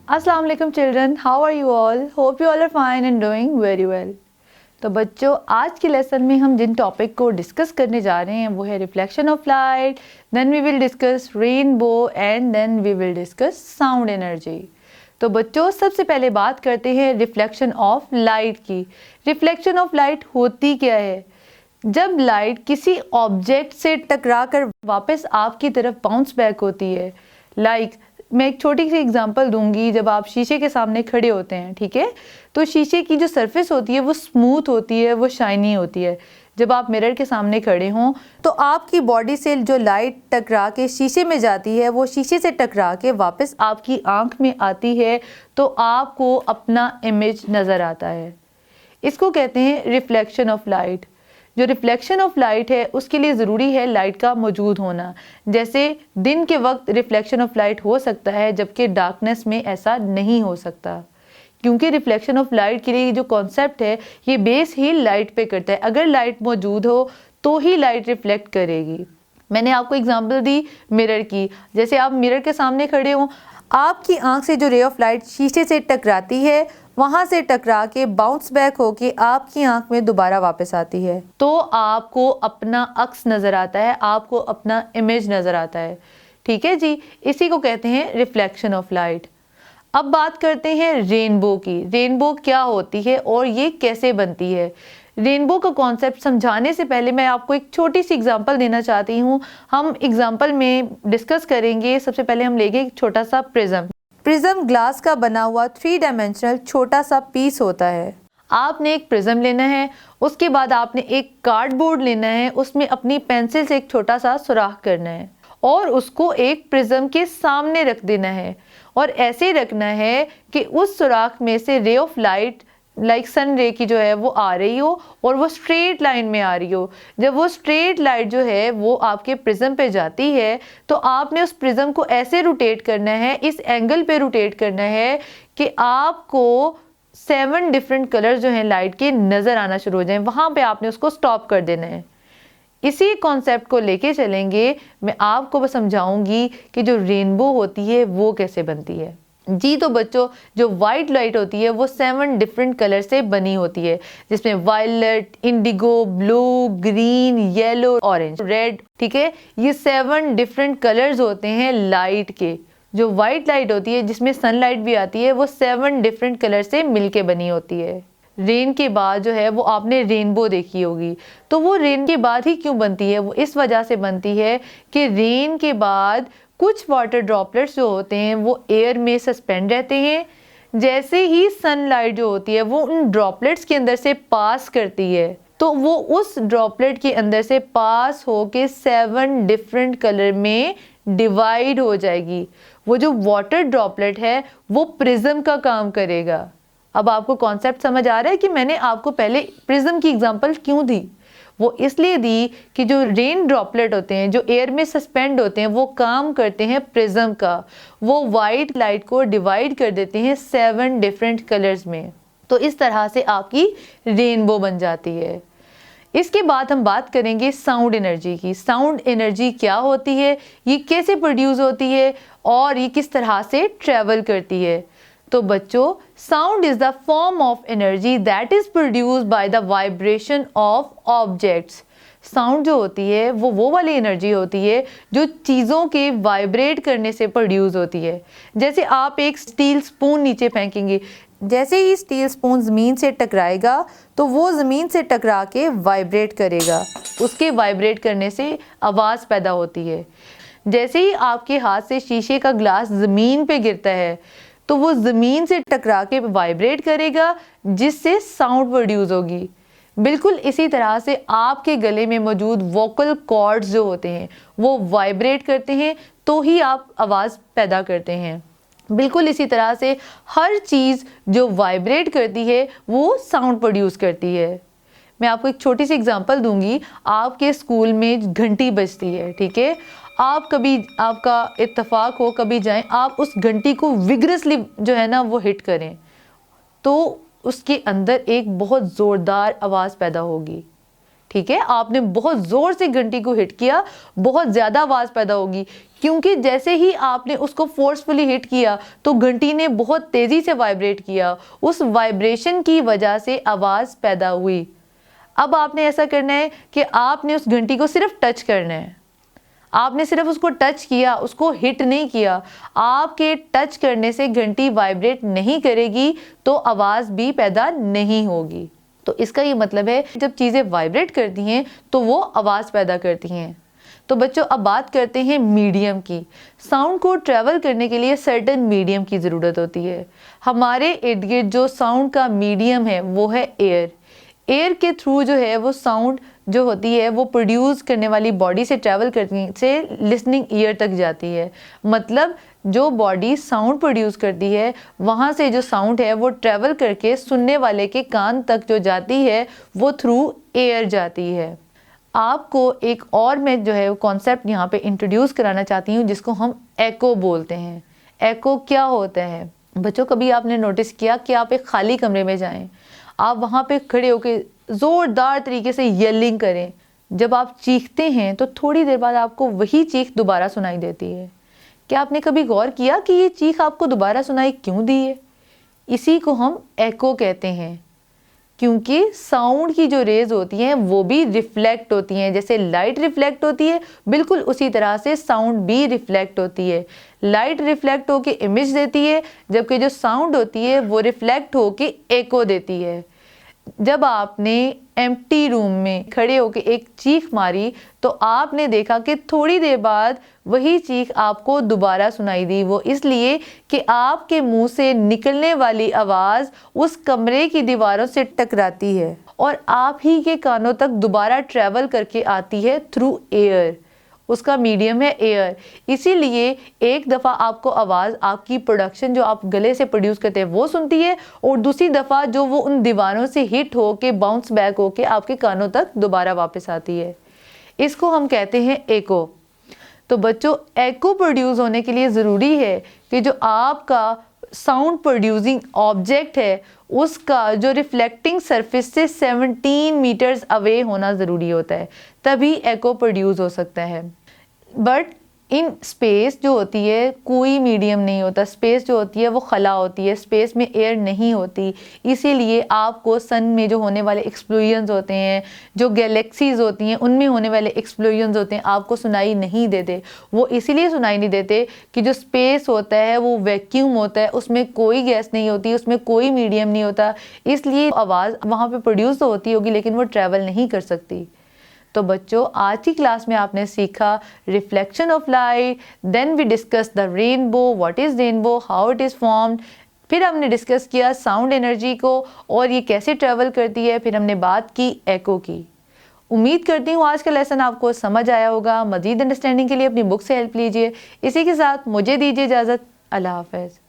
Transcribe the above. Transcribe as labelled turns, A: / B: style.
A: अस्सलाम वालेकुम children, how are you all? Hope you all are fine and doing very well. तो बच्चों, आज के लेसन में हम जिन टॉपिक को डिस्कस करने जा रहे हैं वो है reflection of light, then we will discuss rainbow and then we will discuss sound energy. तो बच्चों, सबसे पहले बात करते हैं रिफ्लेक्शन ऑफ लाइट की। रिफ्लेक्शन ऑफ लाइट होती क्या है? जब लाइट किसी ऑब्जेक्ट से टकरा कर वापस आपकी तरफ बाउंस बैक होती है। मैं एक छोटी सी एग्जांपल दूंगी। जब आप शीशे के सामने खड़े होते हैं, ठीक है, तो शीशे की जो सरफेस होती है वो स्मूथ होती है, वो शाइनी होती है। जब आप मिरर के सामने खड़े हों तो आपकी बॉडी से जो लाइट टकरा के शीशे में जाती है वो शीशे से टकरा के वापस आपकी आंख में आती है, तो आपको अपना इमेज नज़र आता है। इसको कहते हैं रिफ्लेक्शन ऑफ लाइट। जो रिफ्लेक्शन ऑफ लाइट है उसके लिए ज़रूरी है लाइट का मौजूद होना। जैसे दिन के वक्त रिफ्लेक्शन ऑफ लाइट हो सकता है, जबकि डार्कनेस में ऐसा नहीं हो सकता, क्योंकि रिफ्लेक्शन ऑफ लाइट के लिए जो कॉन्सेप्ट है ये बेस ही लाइट पे करता है। अगर लाइट मौजूद हो तो ही लाइट रिफ्लेक्ट करेगी। मैंने आपको एग्जांपल दी मिरर की। जैसे आप मिरर के सामने खड़े हों, आपकी आंख से जो रे ऑफ लाइट शीशे से टकराती है, वहाँ से टकरा के बाउंस बैक होके आपकी आंख में दोबारा वापस आती है, तो आपको अपना अक्स नज़र आता है, आपको अपना इमेज नज़र आता है। ठीक है जी, इसी को कहते हैं रिफ्लेक्शन ऑफ लाइट। अब बात करते हैं रेनबो की। रेनबो क्या होती है और ये कैसे बनती है? रेनबो का कॉन्सेप्ट समझाने से पहले मैं आपको एक छोटी सी एग्जांपल देना चाहती हूँ। हम एग्जांपल में डिस्कस करेंगे। सबसे पहले हम लेंगे एक छोटा सा प्रिज्म। प्रिज्म ग्लास का बना हुआ 3 डायमेंशनल छोटा सा पीस होता है। आपने एक प्रिज्म लेना है, उसके बाद आपने एक कार्डबोर्ड लेना है, उसमें अपनी पेंसिल से एक छोटा सा सुराख करना है और उसको एक प्रिज्म के सामने रख देना है, और ऐसे रखना है कि उस सुराख में से रे ऑफ लाइट लाइक सन रे की जो है वो आ रही हो और वो स्ट्रेट लाइन में आ रही हो। जब वो स्ट्रेट लाइट जो है वो आपके प्रिज्म पे जाती है तो आपने उस प्रिज्म को ऐसे रोटेट करना है, इस एंगल पे रोटेट करना है कि आपको 7 डिफरेंट कलर जो हैं लाइट के नज़र आना शुरू हो जाएं। वहाँ पे आपने उसको स्टॉप कर देना है। इसी कॉन्सेप्ट को लेके चलेंगे। मैं आपको बस समझाऊंगी कि जो रेनबो होती है वो कैसे बनती है। जी तो बच्चों, जो वाइट लाइट होती है वो 7 डिफरेंट कलर से बनी होती है, जिसमें violet, indigo, blue, green, yellow, orange, red. ठीक है, ये 7 डिफरेंट कलर्स होते हैं लाइट के। जो वाइट लाइट होती है जिसमें सनलाइट भी आती है वो 7 डिफरेंट कलर से मिलके बनी होती है। रेन के बाद जो है वो आपने रेनबो देखी होगी। तो वो रेन के बाद ही क्यों बनती है? वो इस वजह से बनती है कि रेन के बाद कुछ वाटर ड्रॉपलेट्स जो होते हैं वो एयर में सस्पेंड रहते हैं। जैसे ही सनलाइट जो होती है वो उन ड्रॉपलेट्स के अंदर से पास करती है, तो वो उस ड्रॉपलेट के अंदर से पास होके 7 डिफरेंट कलर में डिवाइड हो जाएगी। वो जो वाटर ड्रॉपलेट है वो प्रिज्म का काम करेगा। अब आपको कॉन्सेप्ट समझ आ रहा है कि मैंने आपको पहले प्रिज्म की एग्जांपल क्यों दी? वो इसलिए दी कि जो रेन ड्रॉपलेट होते हैं जो एयर में सस्पेंड होते हैं वो काम करते हैं प्रिज्म का। वो वाइट लाइट को डिवाइड कर देते हैं 7 डिफरेंट कलर्स में, तो इस तरह से आपकी रेनबो बन जाती है। इसके बाद हम बात करेंगे साउंड एनर्जी की। साउंड एनर्जी क्या होती है, ये कैसे प्रोड्यूस होती है और ये किस तरह से ट्रेवल करती है? तो बच्चों, sound is the form of energy that is produced by the vibration of objects. Sound जो होती है वो वाली एनर्जी होती है जो चीज़ों के वाइब्रेट करने से प्रोड्यूस होती है। जैसे आप एक स्टील स्पून नीचे फेंकेंगे, जैसे ही स्टील स्पून ज़मीन से टकराएगा तो वो ज़मीन से टकरा के वाइब्रेट करेगा, उसके वाइब्रेट करने से आवाज़ पैदा होती है। जैसे ही आपके हाथ से शीशे का ग्लास ज़मीन पे गिरता है तो वो ज़मीन से टकरा के वाइब्रेट करेगा, जिससे साउंड प्रोड्यूस होगी। बिल्कुल इसी तरह से आपके गले में मौजूद वोकल कॉर्ड्स जो होते हैं वो वाइब्रेट करते हैं तो ही आप आवाज़ पैदा करते हैं। बिल्कुल इसी तरह से हर चीज़ जो वाइब्रेट करती है वो साउंड प्रोड्यूस करती है। मैं आपको एक छोटी सी एग्जांपल दूंगी। आपके स्कूल में घंटी बजती है, ठीक है, आप कभी आपका इत्तेफाक हो कभी जाएं, आप उस घंटी को विग्रसली जो है ना वो हिट करें तो उसके अंदर एक बहुत ज़ोरदार आवाज़ पैदा होगी। ठीक है, आपने बहुत ज़ोर से घंटी को हिट किया, बहुत ज़्यादा आवाज़ पैदा होगी, क्योंकि जैसे ही आपने उसको फोर्सफुली हिट किया तो घंटी ने बहुत तेज़ी से वाइब्रेट किया, उस वाइब्रेशन की वजह से आवाज़ पैदा हुई। अब आपने ऐसा करना है कि आपने उस घंटी को सिर्फ टच करना है, आपने सिर्फ उसको टच किया, उसको हिट नहीं किया। आपके टच करने से घंटी वाइब्रेट नहीं करेगी तो आवाज़ भी पैदा नहीं होगी। तो इसका ये मतलब है जब चीज़ें वाइब्रेट करती हैं तो वो आवाज़ पैदा करती हैं। तो बच्चों अब बात करते हैं मीडियम की। साउंड को ट्रैवल करने के लिए सर्टेन मीडियम की ज़रूरत होती है। हमारे इर्द गिर्द जो साउंड का मीडियम है वो है एयर। एयर के थ्रू जो है वो साउंड जो होती है वो प्रोड्यूस करने वाली बॉडी से ट्रैवल करने से लिसनिंग ईयर तक जाती है। मतलब जो बॉडी साउंड प्रोड्यूस करती है वहाँ से जो साउंड है वो ट्रैवल करके सुनने वाले के कान तक जो जाती है वो थ्रू एयर जाती है। आपको एक और मैं जो है वो कॉन्सेप्ट यहाँ पे इंट्रोड्यूस कराना चाहती हूँ जिसको हम एको बोलते हैं। एको क्या होता है बच्चों? कभी आपने नोटिस किया कि आप एक खाली कमरे में जाएं, आप वहाँ पे खड़े होकर ज़ोरदार तरीके से येलिंग करें, जब आप चीखते हैं तो थोड़ी देर बाद आपको वही चीख दोबारा सुनाई देती है। क्या आपने कभी गौर किया कि ये चीख आपको दोबारा सुनाई क्यों दी है? इसी को हम एको कहते हैं, क्योंकि साउंड की जो रेज होती हैं वो भी रिफ्लेक्ट होती हैं। जैसे लाइट रिफ्लेक्ट होती है, बिल्कुल उसी तरह से साउंड भी रिफ्लेक्ट होती है। लाइट रिफ्लेक्ट होके इमेज देती है, जबकि जो साउंड होती है वो रिफ्लेक्ट होके एको देती है। जब आपने एम्प्टी रूम में खड़े होकर एक चीख मारी तो आपने देखा कि थोड़ी देर बाद वही चीख आपको दोबारा सुनाई दी। वो इसलिए कि आपके मुंह से निकलने वाली आवाज़ उस कमरे की दीवारों से टकराती है और आप ही के कानों तक दोबारा ट्रैवल करके आती है थ्रू एयर। उसका मीडियम है एयर। इसीलिए एक दफ़ा आपको आवाज़ आपकी प्रोडक्शन जो आप गले से प्रोड्यूस करते हैं वो सुनती है, और दूसरी दफ़ा जो वो उन दीवारों से हिट हो के बाउंस बैक हो के आपके कानों तक दोबारा वापस आती है। इसको हम कहते हैं एको। तो बच्चों एको प्रोड्यूस होने के लिए ज़रूरी है कि जो आपका साउंड प्रोड्यूसिंग ऑब्जेक्ट है उसका जो रिफ्लेक्टिंग सरफेस से 17 मीटर्स अवे होना ज़रूरी होता है, तभी एको प्रोड्यूस हो सकता है। बट इन स्पेस जो होती है कोई मीडियम नहीं होता। स्पेस जो होती है वो खला होती है, स्पेस में एयर नहीं होती। इसीलिए आपको सन में जो होने वाले एक्सप्लोजन्स होते हैं, जो गैलेक्सीज होती हैं उनमें होने वाले एक्सप्लोजन्स होते हैं, आपको सुनाई नहीं देते। वो इसीलिए सुनाई नहीं देते कि जो स्पेस होता है वो वैक्यूम होता है, उसमें कोई गैस नहीं होती, उसमें कोई मीडियम नहीं होता। इसलिए आवाज़ वहाँ पर प्रोड्यूस तो होती होगी लेकिन वो ट्रैवल नहीं कर सकती। तो बच्चों आज की क्लास में आपने सीखा reflection of light, then we discuss the rainbow, what is rainbow, how it is formed. फिर हमने डिस्कस किया साउंड एनर्जी को और ये कैसे ट्रैवल करती है। फिर हमने बात की एको की। उम्मीद करती हूँ आज का लेसन आपको समझ आया होगा। मज़ीद अंडरस्टैंडिंग के लिए अपनी बुक से हेल्प लीजिए। इसी के साथ मुझे दीजिए इजाज़त। अल्लाह हाफ़िज़।